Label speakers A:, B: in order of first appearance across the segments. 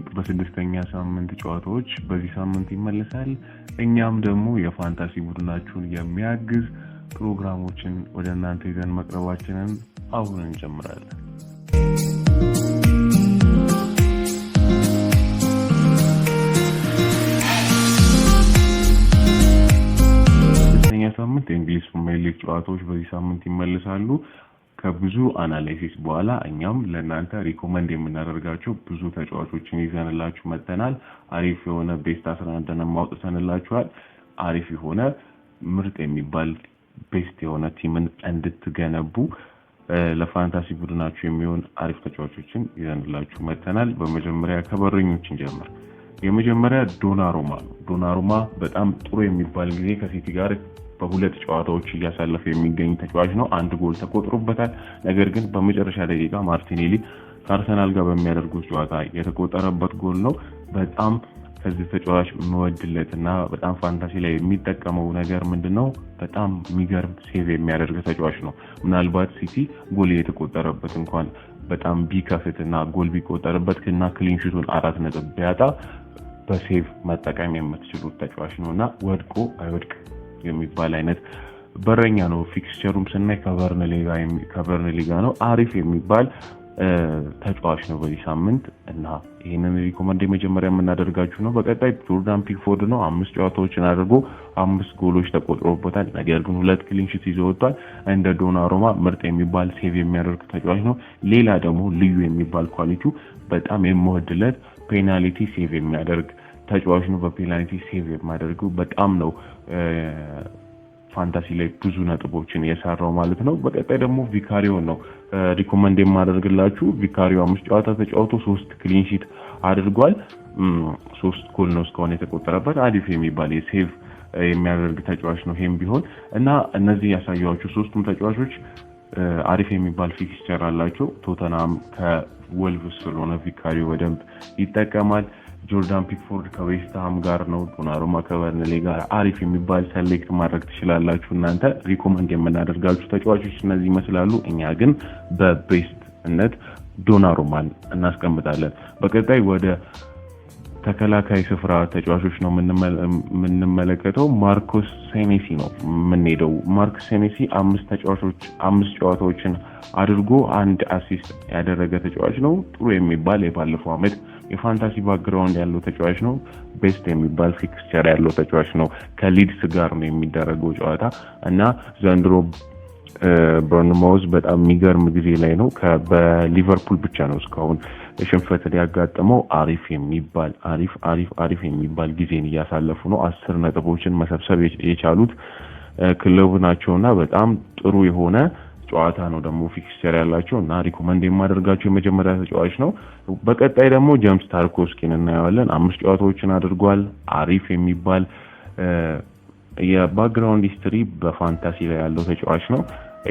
A: ሊግ በስድስተኛ ሳምንት ጨዋታዎች በዚህ ሳምንት ይመለሳል። እኛም ደግሞ የፋንታሲ ቡድናችሁን የሚያግዝ ፕሮግራሞችን ወደ እናንተ ይዘን መቅረባችንን አሁን እንጀምራለን። ስድስተኛ ሳምንት የእንግሊዝ ፕሪሚየር ሊግ ጨዋታዎች በዚህ ሳምንት ይመለሳሉ። ከብዙ አናላይሲስ በኋላ እኛም ለእናንተ ሪኮመንድ የምናደርጋቸው ብዙ ተጫዋቾችን ይዘንላችሁ መጥተናል። አሪፍ የሆነ ቤስት 11 ማውጣትንላችኋል። አሪፍ የሆነ ምርጥ የሚባል ቤስት የሆነ ቲምን እንድትገነቡ ለፋንታሲ ቡድናችሁ የሚሆን አሪፍ ተጫዋቾችን ይዘንላችሁ መጥተናል። በመጀመሪያ ከበረኞች እንጀምር። የመጀመሪያ ዶናሩማ ነው። ዶናሩማ በጣም ጥሩ የሚባል ጊዜ ከሲቲ ጋር በሁለት ጨዋታዎች እያሳለፈ የሚገኝ ተጫዋች ነው። አንድ ጎል ተቆጥሮበታል። ነገር ግን በመጨረሻ ደቂቃ ማርቲኔሊ ከአርሰናል ጋር በሚያደርጉት ጨዋታ የተቆጠረበት ጎል ነው። በጣም ከዚህ ተጫዋች መወድለትና በጣም ፋንታሲ ላይ የሚጠቀመው ነገር ምንድነው? በጣም የሚገርም ሴቭ የሚያደርግ ተጫዋች ነው። ምናልባት ሲቲ ጎል የተቆጠረበት እንኳን በጣም ቢከፍትና ጎል ቢቆጠርበት እና ክሊን ሺቱን 4 ነጥብ ቢያጣ በሴቭ መጠቀም የምትችሉት ተጫዋች ነውና ወድቆ አይወድቅ የሚባል አይነት በረኛ ነው። ፊክስቸሩም ስናይ ከበርንሊ ጋር ነው። አሪፍ የሚባል ተጫዋች ነው በዚህ ሳምንት እና ይሄንን ሪኮመንድ መጀመሪያ የምናደርጋችሁ ነው። በቀጣይ ጆርዳን ፒክፎርድ ነው። 5 ጨዋታዎችን አድርጎ 5 ጎሎች ተቆጥሮበታል። ነገር ግን 2 ክሊን ሺት ይዞ ወጥቷል። እንደ ዶናሩማ ምርጥ የሚባል ሴቭ የሚያደርግ ተጫዋች ነው። ሌላ ደግሞ ልዩ የሚባል ኳሊቲው በጣም የምወድለት ፔናልቲ ሴቭ የሚያደርግ ተጫዋች ነው። በፔናልቲ ሴቭ የማደርገው በጣም ነው ፋንታሲ ላይ ብዙ ነጥቦችን የሰራው ማለት ነው። በቀጣይ ደግሞ ቪካሪዮ ነው ሪኮመንድ የማደርግላችሁ። ቪካሪዮ 5 ጨዋታ ተጫውቶ 3 ክሊን ሺት አድርጓል። 3 ጎል ነው እስካሁን የተቆጠረበት። አሪፍ የሚባል የሴቭ የሚያደርግ ተጫዋች ነው ይሄም ቢሆን እና እነዚህ ያሳያችሁ ሶስቱም ተጫዋቾች አሪፍ የሚባል ፊክስቸር አላቸው። ቶተናም ከወልቭስ ስለሆነ ቪካሪዮ በደንብ ይጠቀማል። ጆርዳን ፒክፎርድ ከዌስትሃም ጋር ነው። ዶናሩማ ከበርንሌ ጋር አሪፍ የሚባል ሰሌክት ማድረግ ትችላላችሁ። እናንተ ሪኮመንድ የምናደርጋችሁ ተጫዋቾች እነዚህ ይመስላሉ። እኛ ግን በቤስትነት ዶናሩማን እናስቀምጣለን። በቀጣይ ወደ ተከላካይ ስፍራ ተጫዋቾች ነው የምንመለከተው። ማርኮስ ሴኔሲ ነው የምንሄደው። ማርኮስ ሴኔሲ 5 ጨዋታዎችን አድርጎ 1 አሲስት ያደረገ ተጫዋች ነው። ጥሩ የሚባል የባለፈው ዓመት የፋንታሲ ባክግራውንድ ያለው ተጫዋች ነው። ቤስት የሚባል ፊክስቸር ያለው ተጫዋች ነው። ከሊድስ ጋር ነው የሚደረገው ጨዋታ እና ዘንድሮ በርንማውዝ በጣም የሚገርም ጊዜ ላይ ነው። በሊቨርፑል ብቻ ነው እስካሁን ሽንፈት ያጋጠመው። አሪፍ የሚባል ጊዜን እያሳለፉ ነው። 10 ነጥቦችን መሰብሰብ የቻሉት ክለቡ ናቸውና በጣም ጥሩ የሆነ ጨዋታ ነው። ደግሞ ፊክስቸር ያላቸው እና ሪኮመንድ የማደርጋቸው የመጀመሪያ ተጫዋች ነው። በቀጣይ ደግሞ ጄምስ ታርኮስኪን እናየዋለን። 5 ጨዋታዎችን አድርጓል። አሪፍ የሚባል የባክግራውንድ ሂስትሪ በፋንታሲ ላይ ያለው ተጫዋች ነው።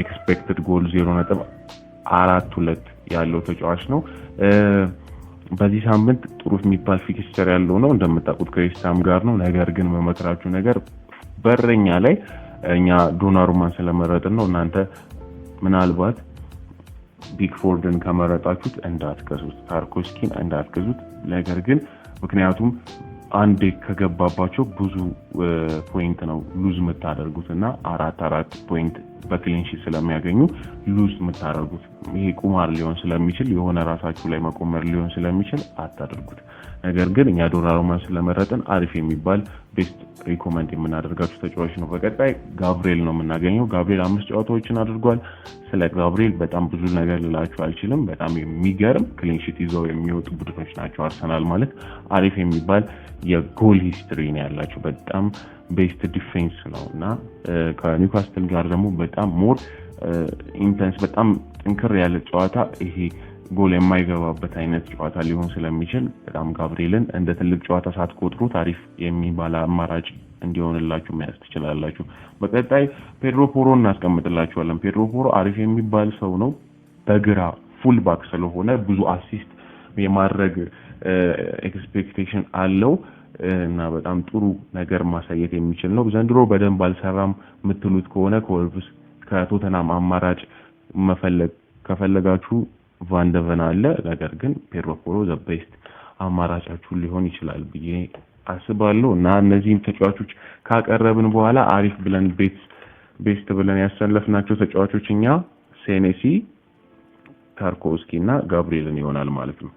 A: ኤክስፔክትድ ጎል 0.42 ያለው ተጫዋች ነው። በዚህ ሳምንት ጥሩ የሚባል ፊክስቸር ያለው ነው። እንደምታውቁት ከዌስትሃም ጋር ነው። ነገር ግን መመክራችሁ ነገር በረኛ ላይ እኛ ዶናሩማን ስለመረጥን ነው። እናንተ ምናልባት ፒክፎርድን ከመረጣችሁት እንዳትገዙት፣ ታርኮስኪን እንዳትገዙት። ነገር ግን ምክንያቱም አንዴ ከገባባቸው ብዙ ፖይንት ነው ሉዝ የምታደርጉትና 4 ፖይንት በክሊን ሺት ስለሚያገኙ ሉዝ የምታደርጉት ይሄ ቁማር ሊሆን ስለሚችል የሆነ ራሳችሁ ላይ መቆመር ሊሆን ስለሚችል አታደርጉት። ነገር ግን እኛ ዶናሩማን ስለመረጥን አሪፍ የሚባል ቤስት ሪኮመንድ የምናደርጋችሁ ተጫዋች ነው። በቀጣይ ጋብሪኤል ነው የምናገኘው። ጋብሪኤል 5 ጨዋታዎችን አድርጓል። ስለ ጋብሪኤል በጣም ብዙ ነገር ልላችሁ አልችልም። በጣም የሚገርም ክሊን ሺት ይዘው የሚወጡ ቡድኖች ናቸው። አርሰናል ማለት አሪፍ የሚባል የጎል ሂስትሪ ነው ያላቸው። በጣም ቤስት ዲፌንስ ነው እና ከኒውካስትል ጋር ደግሞ በጣም ሞር ኢንተንስ በጣም ጥንክር ያለ ጨዋታ ይሄ ጎል የማይገባበት አይነት ጨዋታ ሊሆን ስለሚችል በጣም ጋብሪኤልን እንደ ትልቅ ጨዋታ ሳትቆጥሩ ታሪፍ የሚባል አማራጭ እንዲሆንላችሁ መያዝ ትችላላችሁ። በቀጣይ ፔድሮ ፖሮ እናስቀምጥላችኋለን። ፔድሮ ፖሮ አሪፍ የሚባል ሰው ነው። በግራ ፉል ባክ ስለሆነ ብዙ አሲስት የማድረግ ኤክስፔክቴሽን አለው እና በጣም ጥሩ ነገር ማሳየት የሚችል ነው። ዘንድሮ በደንብ አልሰራም የምትሉት ከሆነ ከወልቭስ ከቶተናም አማራጭ መፈለግ ከፈለጋችሁ ቫንደቨን አለ። ነገር ግን ፔድሮ ፖሮ ዘ ቤስት አማራጫችሁ ሊሆን ይችላል ብዬ አስባለሁ። እና እነዚህን ተጫዋቾች ካቀረብን በኋላ አሪፍ ብለን ቤስት ብለን ያሰለፍናቸው ተጫዋቾች እኛ ሴኔሲ፣ ታርኮቭስኪ እና ጋብሪኤልን ይሆናል ማለት ነው።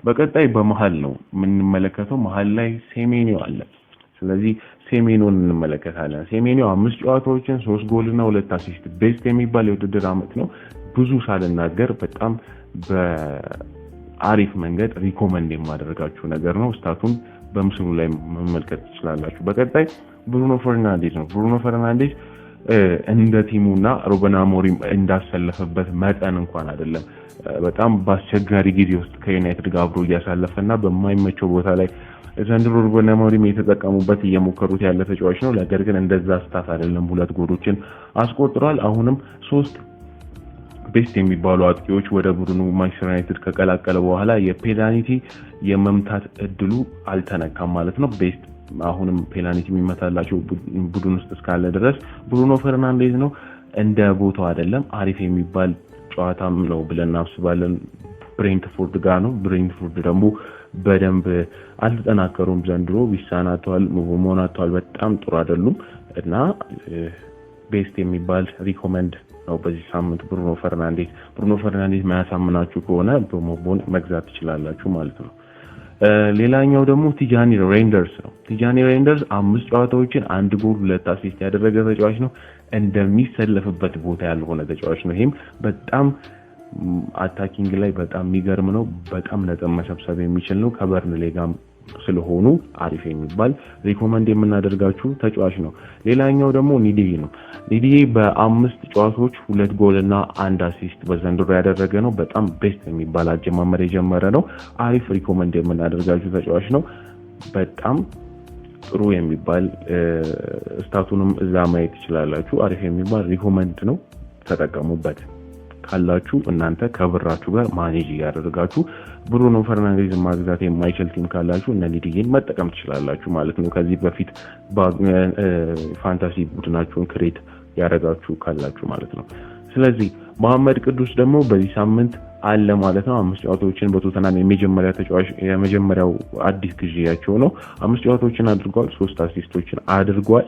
A: በቀጣይ በመሃል ነው የምንመለከተው። መሃል ላይ ሴሜንዮ አለ። ስለዚህ ሴሜንዮን እንመለከታለን። ሴሜንዮ 5 ጨዋታዎችን 3 ጎል እና 2 አሲስት ቤስት የሚባል የውድድር ዓመት ነው። ብዙ ሳልናገር በጣም በአሪፍ መንገድ ሪኮመንድ የማደርጋችሁ ነገር ነው። ስታቱን በምስሉ ላይ መመልከት ትችላላችሁ። በቀጣይ ብሩኖ ፈርናንዴዝ ነው። ብሩኖ ፈርናንዴዝ እንደ ቲሙና ሩበን አሞሪም እንዳሰለፈበት መጠን እንኳን አይደለም። በጣም በአስቸጋሪ ጊዜ ውስጥ ከዩናይትድ ጋር አብሮ እያሳለፈና በማይመቸው ቦታ ላይ ዘንድሮ ሩበን አሞሪም የተጠቀሙበት እየሞከሩት ያለ ተጫዋች ነው። ነገር ግን እንደዛ ስታት አይደለም። 2 ጎሎችን አስቆጥሯል። አሁንም 3 ቤስት የሚባሉ አጥቂዎች ወደ ቡድኑ ማንቸስተር ዩናይትድ ከቀላቀለ በኋላ የፔናልቲ የመምታት እድሉ አልተነካም ማለት ነው። ቤስት አሁንም ፔናልቲ የሚመታላቸው ቡድን ውስጥ እስካለ ድረስ ብሩኖ ፈርናንዴዝ ነው። እንደ ቦታው አይደለም አሪፍ የሚባል ጨዋታም ነው ብለን እናስባለን። ብሬንትፎርድ ጋር ነው። ብሬንትፎርድ ደግሞ በደንብ አልተጠናከሩም ዘንድሮ። ዊሳናቷል፣ ሙቮሞናቷል በጣም ጥሩ አይደሉም እና ቤስት የሚባል ሪኮመንድ ነው በዚህ ሳምንት ብሩኖ ፈርናንዴዝ ማያሳምናችሁ ከሆነ በሞቦን መግዛት ትችላላችሁ ማለት ነው። ሌላኛው ደግሞ ቲጃኒ ሬንደርስ ነው። ቲጃኒ ሬንደርስ 5 ጨዋታዎችን 1 ጎል 2 አሲስት ያደረገ ተጫዋች ነው። እንደሚሰለፍበት ቦታ ያልሆነ ተጫዋች ነው። ይሄም በጣም አታኪንግ ላይ በጣም የሚገርም ነው። በጣም ነጥብ መሰብሰብ የሚችል ነው። ከበርንሌ ጋር ስለሆኑ አሪፍ የሚባል ሪኮመንድ የምናደርጋችሁ ተጫዋች ነው። ሌላኛው ደግሞ ኒዲዬ ነው። ኒዲዬ በ5 ጨዋታዎች 2 ጎል እና 1 አሲስት በዘንድሮ ያደረገ ነው። በጣም ቤስት የሚባል አጀማመር የጀመረ ነው። አሪፍ ሪኮመንድ የምናደርጋችሁ ተጫዋች ነው። በጣም ጥሩ የሚባል ስታቱንም እዛ ማየት ትችላላችሁ። አሪፍ የሚባል ሪኮመንድ ነው። ተጠቀሙበት። ካላችሁ እናንተ ከብራችሁ ጋር ማኔጅ ያደርጋችሁ ብሩኖ ፈርናንዴዝ ማግዛት የማይችል ቲም ካላችሁ እነ ኒዲዬን መጠቀም ትችላላችሁ ማለት ነው። ከዚህ በፊት ፋንታሲ ቡድናችሁን ክሬት ያደርጋችሁ ካላችሁ ማለት ነው። ስለዚህ መሐመድ ቅዱስ ደግሞ በዚህ ሳምንት አለ ማለት ነው። 5 ጨዋታዎችን በቶተናም የመጀመሪያው አዲስ ግዢያቸው ነው። 5 ጨዋታዎችን አድርጓል። 3 አሲስቶችን አድርጓል።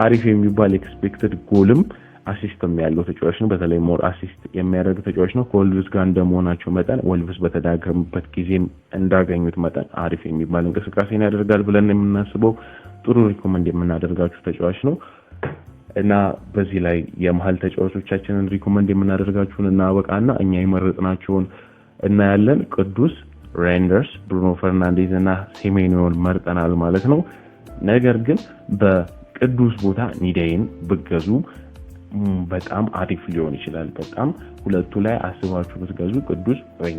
A: አሪፍ የሚባል ኤክስፔክትድ ጎልም አሲስትም ያለው ተጫዋች ነው። በተለይ ሞር አሲስት የሚያደርግ ተጫዋች ነው። ከወልቭስ ጋር እንደመሆናቸው መጠን ወልቭስ በተዳከሙበት ጊዜም እንዳገኙት መጠን አሪፍ የሚባል እንቅስቃሴን ያደርጋል ብለን የምናስበው ጥሩ ሪኮመንድ የምናደርጋችሁ ተጫዋች ነው እና በዚህ ላይ የመሃል ተጫዋቾቻችንን ሪኮመንድ የምናደርጋችሁን እናበቃና እኛ የመረጥናቸውን እናያለን። ቅዱስ፣ ሬንደርስ፣ ብሩኖ ፈርናንዴዝ እና ሴሜንዮን መርጠናል ማለት ነው። ነገር ግን በቅዱስ ቦታ ኒዲዬን ብገዙ በጣም አሪፍ ሊሆን ይችላል። በጣም ሁለቱ ላይ አስባችሁ ብትገዙ ቅዱስ ወይ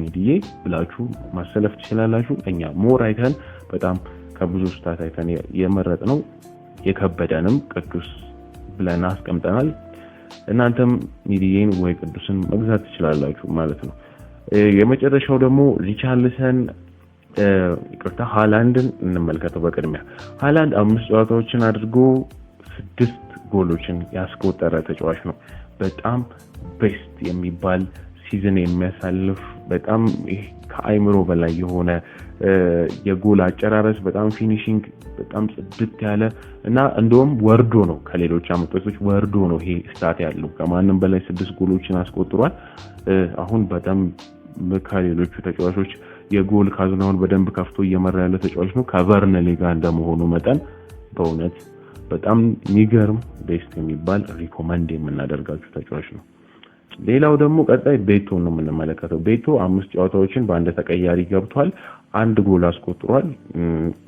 A: ኒዲዬ ብላችሁ ማሰለፍ ትችላላችሁ። እኛ ሞር አይተን በጣም ከብዙ ስታት አይተን የመረጥነው የከበደንም ቅዱስ ብለን አስቀምጠናል። እናንተም ኒዲዬን ወይ ቅዱስን መግዛት ትችላላችሁ ማለት ነው። የመጨረሻው ደግሞ ሪቻርልሰን ሃላንድን እንመልከተው። በቅድሚያ ሃላንድ 5 ጨዋታዎችን አድርጎ 6 ጎሎችን ያስቆጠረ ተጫዋች ነው። በጣም ቤስት የሚባል ሲዝን የሚያሳልፍ በጣም ከአይምሮ በላይ የሆነ የጎል አጨራረስ፣ በጣም ፊኒሺንግ በጣም ጽድት ያለ እና እንደውም ወርዶ ነው ከሌሎች አመጣጦች ወርዶ ነው ይሄ ስታት ያለው። ከማንም በላይ 6 ጎሎችን አስቆጥሯል። አሁን በጣም ከሌሎቹ ተጫዋቾች የጎል ካዝናውን በደንብ ከፍቶ እየመራ ያለ ተጫዋች ነው። ከበርንሌ ጋር እንደመሆኑ መጠን በእውነት በጣም የሚገርም ቤስት የሚባል ሪኮመንድ የምናደርጋችሁ ተጫዋች ነው። ሌላው ደግሞ ቀጣይ ቤቶ ነው የምንመለከተው። ቤቶ 5 ጨዋታዎችን በአንድ ተቀያሪ ገብቷል። 1 ጎል አስቆጥሯል።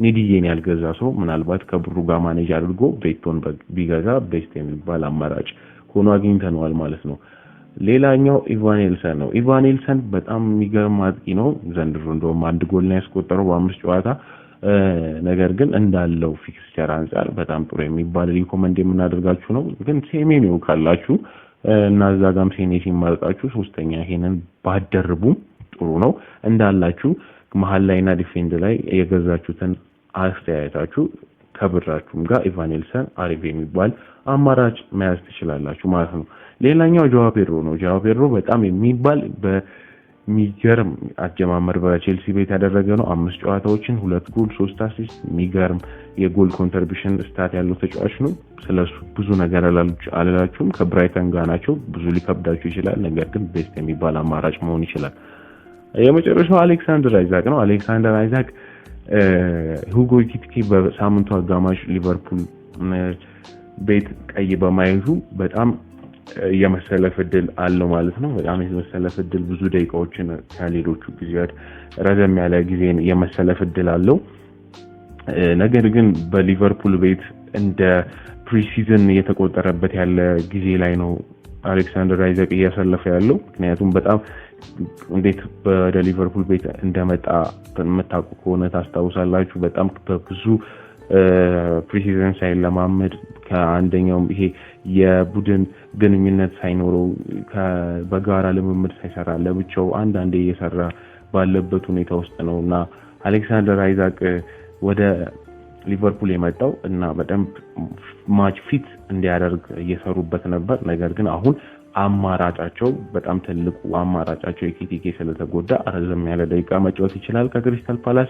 A: ኒዲዬን ያልገዛ ሰው ምናልባት ከብሩ ጋር ማኔጅ አድርጎ ቤቶን ቢገዛ ቤስት የሚባል አማራጭ ሆኖ አግኝተነዋል ማለት ነው። ሌላኛው ኢቫኔልሰን ነው። ኢቫኔልሰን በጣም የሚገርም አጥቂ ነው። ዘንድሮ እንደውም 1 ጎል ነው ያስቆጠረው በ5 ጨዋታ። ነገር ግን እንዳለው ፊክስቸር አንፃር በጣም ጥሩ የሚባል ሪኮመንድ የምናደርጋችሁ ነው። ግን ሴሜንዮ ካላችሁ እና እዛ ጋም ሴኔሲ ማርጣችሁ ሶስተኛ ይሄንን ባደርቡ ጥሩ ነው። እንዳላችሁ መሃል ላይና ዲፌንድ ላይ የገዛችሁትን አስተያየታችሁ ከብራችሁም ጋር ኢቫኔልሰን አሪፍ የሚባል አማራጭ መያዝ ትችላላችሁ ማለት ነው። ሌላኛው ጆዋ ፔድሮ ነው። ጆዋ ፔድሮ በጣም የሚባል ሚገርም አጀማመር በቼልሲ ቤት ያደረገ ነው። 5 ጨዋታዎችን 2 ጎል 3 አሲስት ሚገርም የጎል ኮንትሪቢዩሽን ስታት ያለው ተጫዋች ነው። ስለሱ ብዙ ነገር አላላችሁም። ከብራይተን ጋር ናቸው። ብዙ ሊከብዳችሁ ይችላል፣ ነገር ግን ቤስት የሚባል አማራጭ መሆን ይችላል። የመጨረሻው አሌክሳንደር አይዛክ ነው። አሌክሳንደር አይዛክ ሁጎ ኢኪቲኬ በሳምንቱ አጋማሽ ሊቨርፑል ቤት ቀይ በማየቱ በጣም የመሰለፍ እድል አለው ማለት ነው። በጣም የመሰለፍ እድል ብዙ ደቂቃዎችን ከሌሎቹ ጊዜያት ረዘም ያለ ጊዜን የመሰለፍ እድል አለው። ነገር ግን በሊቨርፑል ቤት እንደ ፕሪሲዝን እየተቆጠረበት ያለ ጊዜ ላይ ነው አሌክሳንደር አይዛክ እያሰለፈ ያለው። ምክንያቱም በጣም እንዴት ወደ ሊቨርፑል ቤት እንደመጣ የምታውቁ ከሆነ ታስታውሳላችሁ። በጣም በብዙ ፕሪሲዝን ሳይለማመድ ከአንደኛውም ይሄ የቡድን ግንኙነት ሳይኖረው በጋራ ልምምድ ሳይሰራ ለብቻው አንዳንዴ እየሰራ ባለበት ሁኔታ ውስጥ ነውና አሌክሳንደር አይዛክ ወደ ሊቨርፑል የመጣው እና በደንብ ማች ፊት እንዲያደርግ እየሰሩበት ነበር። ነገር ግን አሁን አማራጫቸው በጣም ትልቁ አማራጫቸው ኤኪቲኬ ስለተጎዳ ረዘም ያለ ደቂቃ መጫወት ይችላል ከክሪስታል ፓላስ።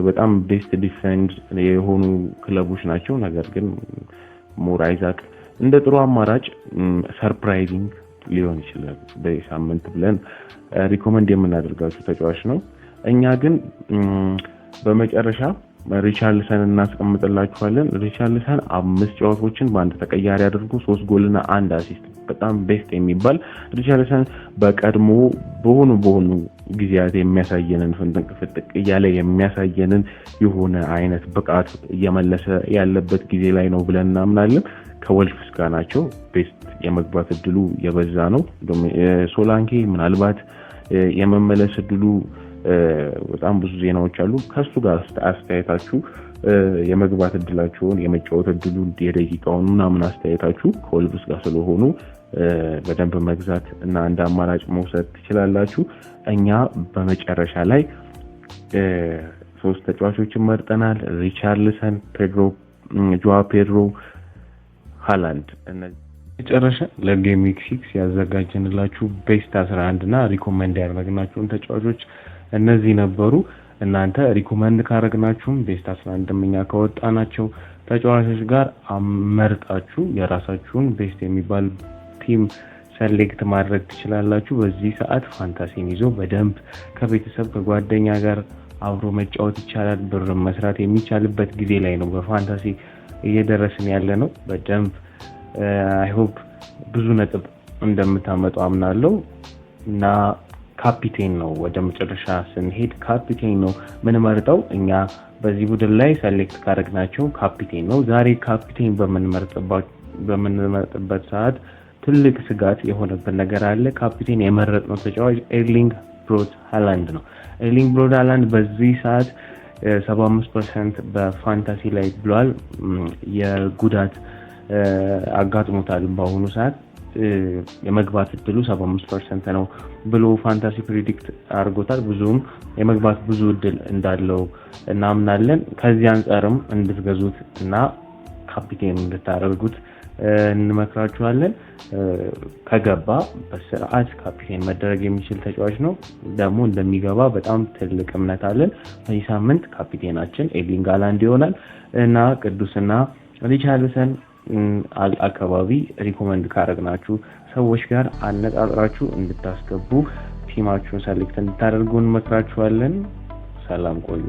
A: በጣም ቤስት ዲፌንድ የሆኑ ክለቦች ናቸው። ነገር ግን ሞር አይዛክ እንደ ጥሩ አማራጭ ሰርፕራይዚንግ ሊሆን ይችላል በሳምንት ብለን ሪኮመንድ የምናደርጋችሁ ተጫዋች ነው። እኛ ግን በመጨረሻ ሪቻርልሰን እናስቀምጥላችኋለን። ሪቻርልሰን 5 ጨዋታዎችን በአንድ ተቀያሪ አድርጎ 3 ጎልና 1 አሲስት በጣም ቤስት የሚባል ሪቻርልሰን በቀድሞ በሆኑ ጊዜያት የሚያሳየንን ፍንጥቅ እያለ የሚያሳየንን የሆነ አይነት ብቃት እየመለሰ ያለበት ጊዜ ላይ ነው ብለን እናምናለን። ከወልፍስ ጋር ናቸው። ቤስት የመግባት እድሉ የበዛ ነው። ሶላንኬ ምናልባት የመመለስ እድሉ በጣም ብዙ ዜናዎች አሉ። ከሱ ጋር አስተያየታችሁ የመግባት እድላቸውን የመጫወት እድሉ የደቂቃውን ምናምን አስተያየታችሁ ከወልቭስ ጋር ስለሆኑ በደንብ መግዛት እና እንደ አማራጭ መውሰድ ትችላላችሁ። እኛ በመጨረሻ ላይ 3 ተጫዋቾችን መርጠናል። ሪቻርልሰን፣ ጆዋ ፔድሮ፣ ሃላንድ። እነዚህ መጨረሻ ለጌም ዊክ 6 ያዘጋጀንላችሁ ቤስት 11 እና ሪኮመንድ ያደረግናቸውን ተጫዋቾች እነዚህ ነበሩ። እናንተ ሪኮመንድ ካረግናችሁም ቤስት 11 ምኛ ከወጣናቸው ተጫዋቾች ጋር አመርጣችሁ የራሳችሁን ቤስት የሚባል ቲም ሰሌክት ማድረግ ትችላላችሁ። በዚህ ሰዓት ፋንታሲን ይዞ በደንብ ከቤተሰብ ከጓደኛ ጋር አብሮ መጫወት ይቻላል። ብር መስራት የሚቻልበት ጊዜ ላይ ነው በፋንታሲ እየደረስን ያለ ነው። በደንብ አይ ሆፕ ብዙ ነጥብ እንደምታመጡ አምናለሁ እና ካፒቴን ነው ወደ መጨረሻ ስንሄድ ካፒቴን ነው ምን መርጠው እኛ በዚህ ቡድን ላይ ሰሌክት ካረግናቸው ካፒቴን ነው። ዛሬ ካፒቴን በምንመርጥበት ሰዓት ትልቅ ስጋት የሆነበት ነገር አለ። ካፒቴን የመረጥነው ተጫዋች ኤርሊንግ ብሮት ሃላንድ ነው። ኤርሊንግ ብሮት ሃላንድ በዚህ ሰዓት 75% በፋንታሲ ላይ ብሏል። የጉዳት አጋጥሞታል። በአሁኑ ሰዓት የመግባት እድሉ 75% ነው ብሎ ፋንታሲ ፕሪዲክት አድርጎታል። ብዙም የመግባት ብዙ እድል እንዳለው እናምናለን። ከዚህ አንጻርም እንድትገዙት እና ካፒቴን እንድታደርጉት እንመክራችኋለን። ከገባ በስርዓት ካፒቴን መደረግ የሚችል ተጫዋች ነው። ደግሞ እንደሚገባ በጣም ትልቅ እምነት አለን። በዚህ ሳምንት ካፒቴናችን ኤርሊንግ ሃላንድ ይሆናል እና ቅዱስና ሪቻርልሰን አካባቢ ሪኮመንድ ካረግናችሁ ሰዎች ጋር አነጣጥራችሁ እንድታስገቡ ቲማችሁን ሰሌክት እንድታደርጉ እንመክራችኋለን። ሰላም ቆዩ።